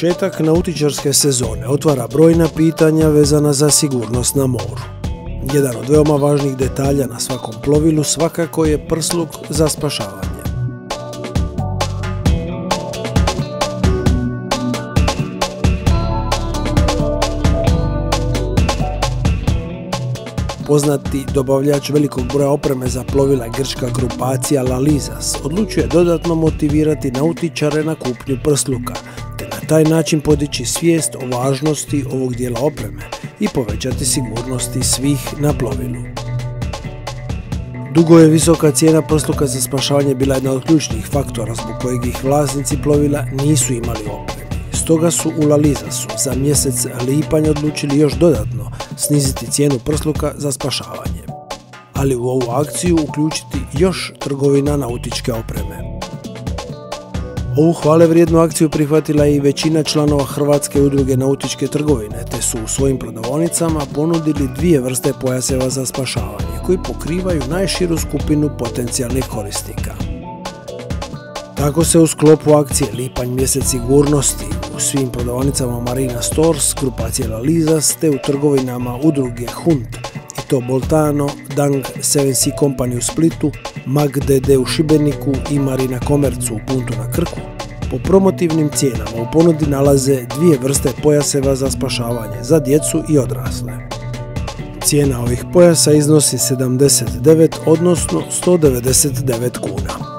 Početak nautičarske sezone otvara brojna pitanja vezana za sigurnost na moru. Jedan od veoma važnih detalja na svakom plovilu svakako je prsluk za spašavanje. Poznati dobavljač velikog broja opreme za plovila grčka grupacija Lalizas odlučuje dodatno motivirati nautičare na kupnju prsluka, te na taj način podići svijest o važnosti ovog dijela opreme i povećati sigurnosti svih na plovilu. Dugo je visoka cijena prsluka za spašavanje bila jedna od ključnih faktora zbog kojeg ih vlasnici plovila nisu imali opremi. Stoga su u Lalizasu za mjesec lipanj odlučili još dodatno sniziti cijenu prsluka za spašavanje, ali u ovu akciju uključiti još trgovina nautičke opreme. Ovu hvale vrijednu akciju prihvatila i većina članova Hrvatske udruge nautičke trgovine, te su u svojim prodavaonicama ponudili dvije vrste pojaseva za spašavanje koji pokrivaju najširu skupinu potencijalnih korisnika. Tako se u sklopu akcije Lipanj mjesec sigurnosti u svim prodavaonicama Marina Stores, grupacije Lalizas, te u trgovinama udruge Hunt i to Boltano, Dang 7C Company u Splitu, Mag DD u Šibeniku i Marina Komercu u Puntu na Krku, po promotivnim cijenama u ponudi nalaze dvije vrste pojaseva za spašavanje za djecu i odrasle. Cijena ovih pojasa iznosi 79, odnosno 199 kuna.